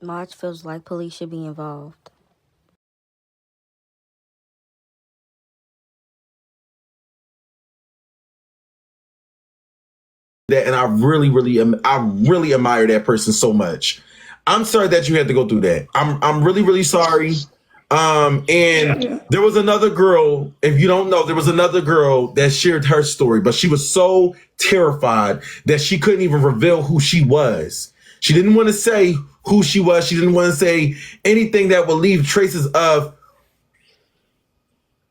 March feels like police should be involved. That, and I really admire that person so much. I'm sorry that you had to go through that. I'm really, really sorry. And there was another girl, if you don't know, there was another girl that shared her story, but she was so terrified that she couldn't even reveal who she was. She didn't want to say who she was. She didn't want to say anything that would leave traces of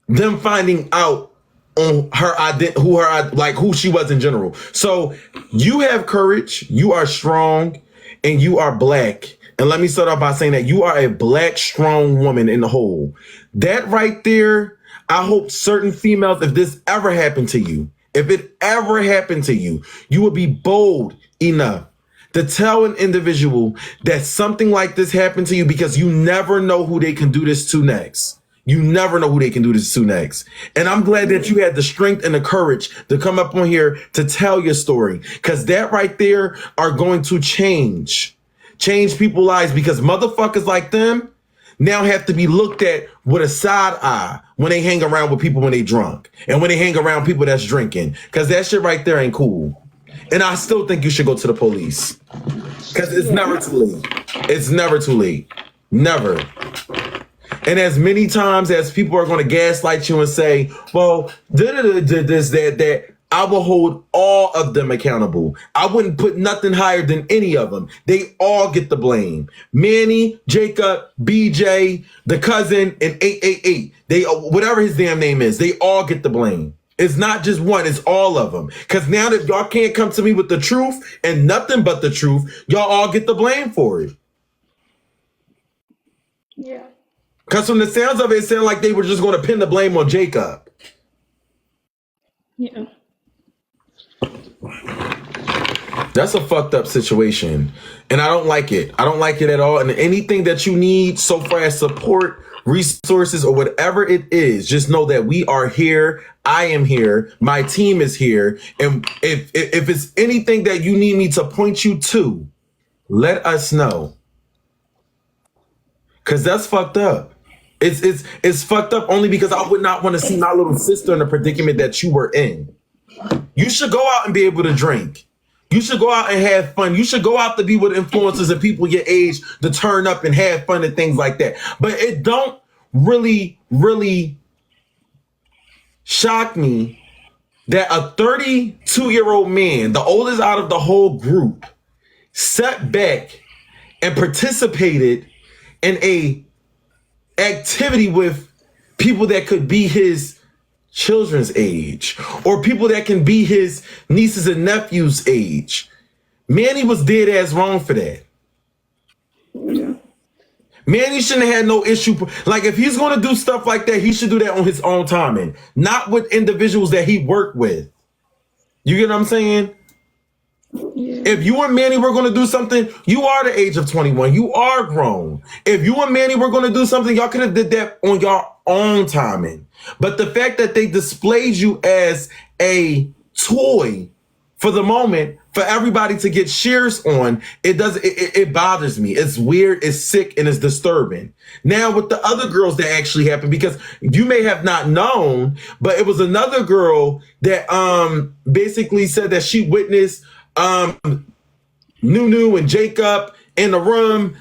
them finding out on her identity, who she was in general. So you have courage, you are strong, and you are black. And let me start off by saying that you are a black, strong woman in the whole. That right there, I hope certain females, if this ever happened to you, if it ever happened to you, you would be bold enough to tell an individual that something like this happened to you, because you never know who they can do this to next. You never know who they can do this to next. And I'm glad that you had the strength and the courage to come up on here to tell your story, because that right there are going to change people's lives, because motherfuckers like them now have to be looked at with a side eye when they hang around with people when they drunk and when they hang around people that's drinking, because that shit right there ain't cool. And I still think you should go to the police, because it's never too late. It's never too late. Never. And as many times as people are going to gaslight you and say, well, this, that, I will hold all of them accountable. I wouldn't put nothing higher than any of them. They all get the blame. Manny, Jacob, BJ, the cousin, and 888. They, whatever his damn name is, they all get the blame. It's not just one, it's all of them. Because now that y'all can't come to me with the truth and nothing but the truth, y'all all get the blame for it. Yeah. Because from the sounds of it, it sounded like they were just going to pin the blame on Jacob. Yeah. That's a fucked up situation. And I don't like it. I don't like it at all. And anything that you need so far as support, resources, or whatever it is, just know that we are here. I am here. My team is here. And if it's anything that you need me to point you to, let us know. Because that's fucked up. It's fucked up only because I would not want to see my little sister in the predicament that you were in. You should go out and be able to drink. You should go out and have fun. You should go out to be with influencers and people your age to turn up and have fun and things like that. But it don't really, really shock me that a 32-year-old man, the oldest out of the whole group, sat back and participated in a activity with people that could be his children's age or people that can be his nieces and nephews' age. Manny was dead ass wrong for that. Yeah. Manny shouldn't have had no issue. Like, if he's going to do stuff like that, he should do that on his own timing, not with individuals that he worked with. You get what I'm saying? Yeah. If you and Manny were going to do something, you are the age of 21. You are grown. If you and Manny were going to do something, y'all could have did that on your own timing. But the fact that they displayed you as a toy for the moment, for everybody to get shares on, it bothers me. It's weird, it's sick, and it's disturbing. Now with the other girls that actually happened, because you may have not known, but it was another girl that basically said that she witnessed Nunu and Jacob in the room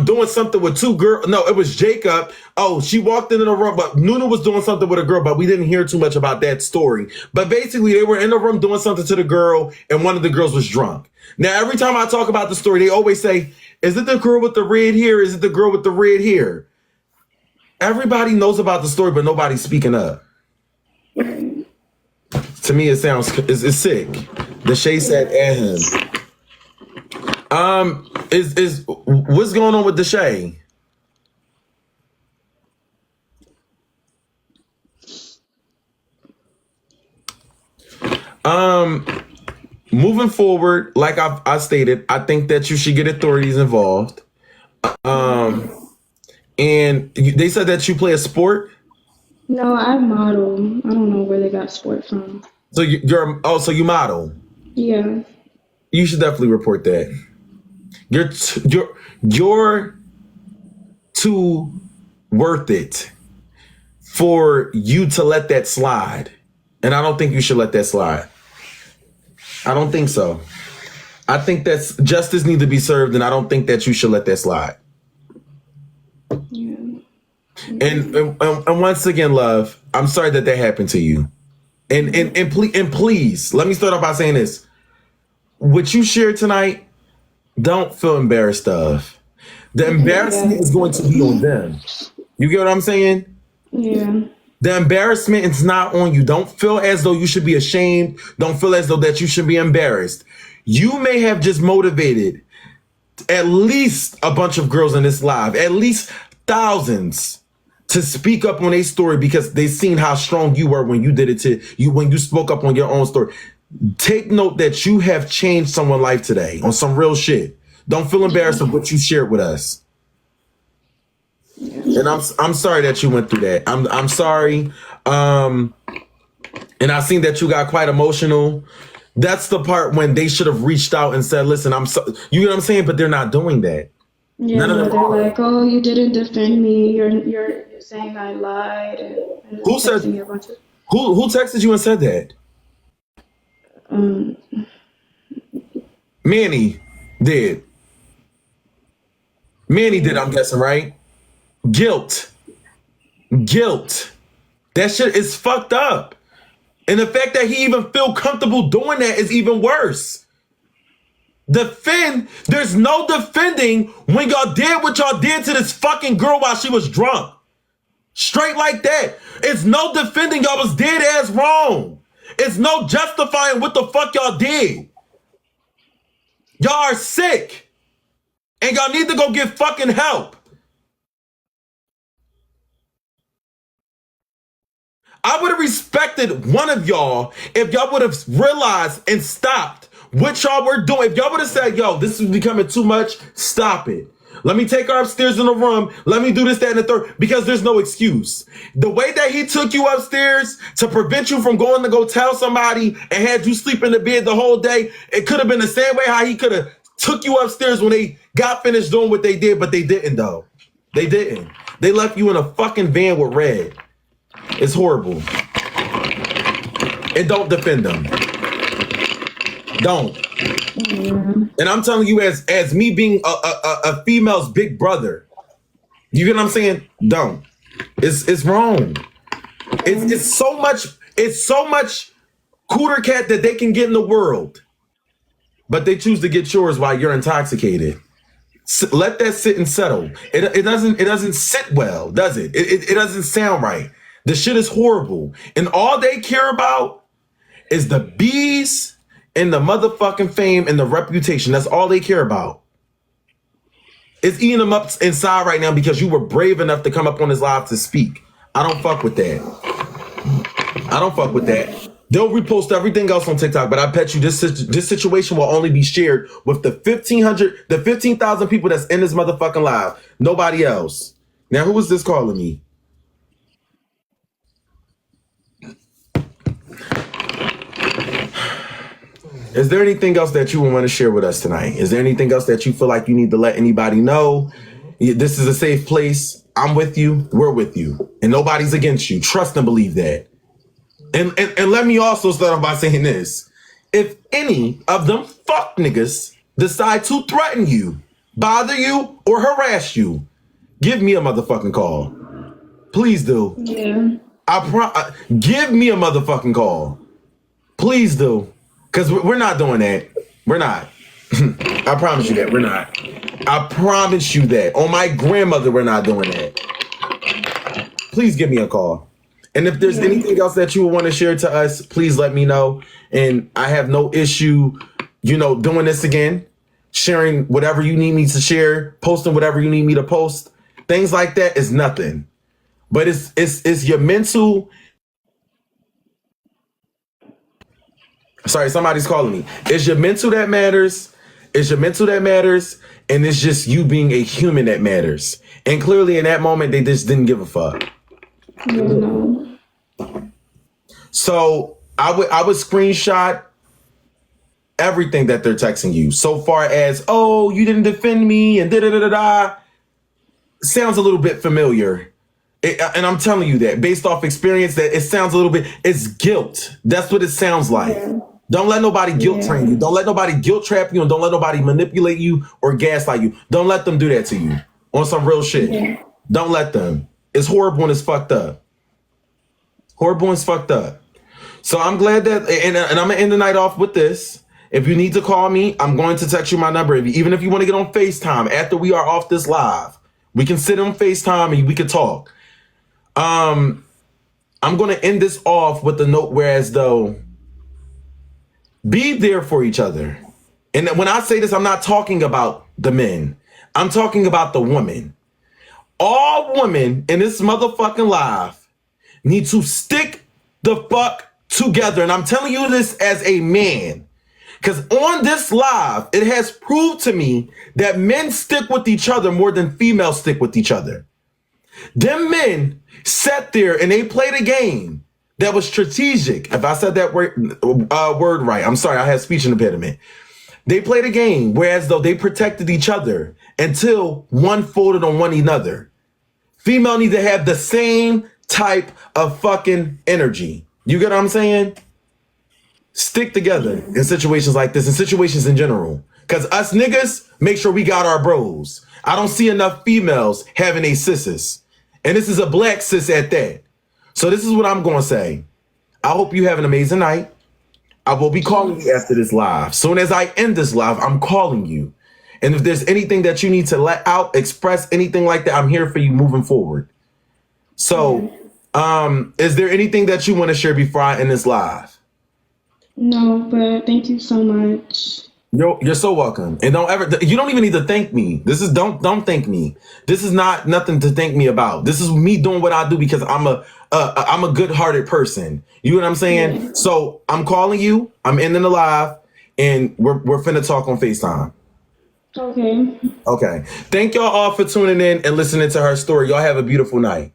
doing something with two girls. No, it was Jacob. Oh, she walked into the room, but Nunu was doing something with a girl, but we didn't hear too much about that story. But basically, they were in the room doing something to the girl, and one of the girls was drunk. Now, every time I talk about the story, they always say, is it the girl with the red hair? Is it the girl with the red hair? Everybody knows about the story, but nobody's speaking up. To me, it sounds it's sick. The Shay said at him. Is what's going on with the Shay? Moving forward, like I stated, I think that you should get authorities involved. And they said that you play a sport. No, I model. I don't know where they got sport from. So so you model. Yeah. You should definitely report that. You're too worth it for you to let that slide. And I don't think you should let that slide. I don't think so. I think that's justice needs to be served, and I don't think that you should let that slide. Yeah. And once again, love, I'm sorry that happened to you. And please, let me start off by saying this. What you shared tonight, don't feel embarrassed of. The embarrassment is going to be on them. You get what I'm saying? Yeah. The embarrassment is not on you. Don't feel as though you should be ashamed. Don't feel as though that you should be embarrassed. You may have just motivated at least a bunch of girls in this live, at least thousands, to speak up on a story because they seen how strong you were when you did it to you, when you spoke up on your own story. Take note that you have changed someone's life today on some real shit. Don't feel embarrassed of what you shared with us. And I'm sorry that you went through that. I'm sorry. And I seen that you got quite emotional. That's the part when they should have reached out and said, listen, I'm so, you know what I'm saying? But they're not doing that. Yeah, None of no, them they're are. like, oh, you didn't defend me. You're saying I lied, and Who said, texting me a bunch of who texted you and said that? um. Manny did. Manny did, I'm guessing, right? Guilt. That shit is fucked up. And the fact that he even feel comfortable doing that is even worse. There's no defending when y'all did what y'all did to this fucking girl while she was drunk. Straight like that. It's no defending y'all was dead ass wrong. It's no justifying what the fuck y'all did. Y'all are sick. And y'all need to go get fucking help. I would have respected one of y'all if y'all would have realized and stopped what y'all were doing. If y'all would have said, yo, this is becoming too much, stop it. Let me take her upstairs in the room. Let me do this, that, and the third, because there's no excuse. The way that he took you upstairs to prevent you from going to go tell somebody and had you sleep in the bed the whole day, it could have been the same way how he could have took you upstairs when they got finished doing what they did, but they didn't, though. They didn't. They left you in a fucking van with Red. It's horrible. And don't defend them. Don't. And I'm telling you, as me being a female's big brother, you get what I'm saying? Don't. It's wrong. It's so much cooter cat that they can get in the world, but they choose to get yours while you're intoxicated. Let that sit and settle. It doesn't sit well, does it? It doesn't sound right. The shit is horrible, and all they care about is the bees and the motherfucking fame and the reputation. That's all they care about. It's eating them up inside right now because you were brave enough to come up on this live to speak. I don't fuck with that. They'll repost everything else on TikTok, but I bet you this situation will only be shared with the 15,000 people that's in this motherfucking live. Nobody else. Now, who is this calling me? Is there anything else that you would want to share with us tonight? Is there anything else that you feel like you need to let anybody know? This is a safe place. I'm with you. We're with you. And nobody's against you. Trust and believe that. And let me also start off by saying this. If any of them fuck niggas decide to threaten you, bother you, or harass you, give me a motherfucking call. Please do. Yeah. Give me a motherfucking call. Please do. Because we're not doing that. We're not. I promise you that. We're not. I promise you that. On my grandmother, we're not doing that. Please give me a call. And if there's anything else that you would want to share to us, please let me know. And I have no issue, doing this again. Sharing whatever you need me to share. Posting whatever you need me to post. Things like that is nothing. But it's your mental... Sorry, somebody's calling me. It's your mental that matters. And it's just you being a human that matters. And clearly in that moment, they just didn't give a fuck. Yeah, no. So I would screenshot everything that they're texting you. So far as, oh, you didn't defend me and da da da da da, sounds a little bit familiar. And I'm telling you that based off experience, that it sounds a little bit, it's guilt. That's what it sounds like. Yeah. Don't let nobody guilt train you. Don't let nobody guilt trap you, and don't let nobody manipulate you or gaslight you. Don't let them do that to you on some real shit. Yeah. Don't let them. It's horrible and it's fucked up. Horrible and it's fucked up. So I'm glad that, and I'm gonna end the night off with this. If you need to call me, I'm going to text you my number. Even if you want to get on FaceTime after we are off this live, we can sit on FaceTime and we can talk. I'm going to end this off with the note, whereas though, be there for each other. And when I say this, I'm not talking about the men. I'm talking about the women. All women in this motherfucking live need to stick the fuck together. And I'm telling you this as a man. Because on this live, it has proved to me that men stick with each other more than females stick with each other. Them men sat there and they played a game that was strategic. If I said that word right, I'm sorry, I had speech impediment. They played a game, whereas though they protected each other until one folded on one another. Female need to have the same type of fucking energy. You get what I'm saying? Stick together in situations like this, in situations in general. Because us niggas, make sure we got our bros. I don't see enough females having a sisses. And this is a black sis at that. So this is what I'm going to say. I hope you have an amazing night. I will be calling you after this live. Soon as I end this live, I'm calling you. And if there's anything that you need to let out, express, anything like that, I'm here for you moving forward. So, is there anything that you want to share before I end this live? No, but thank you so much. You're so welcome. And you don't even need to thank me. This is, don't thank me. This is not nothing to thank me about. This is me doing what I do because I'm a good-hearted person. You know what I'm saying? Yeah. So I'm calling you. I'm ending the live, and we're finna talk on FaceTime. Okay. Okay. Thank y'all all for tuning in and listening to her story. Y'all have a beautiful night.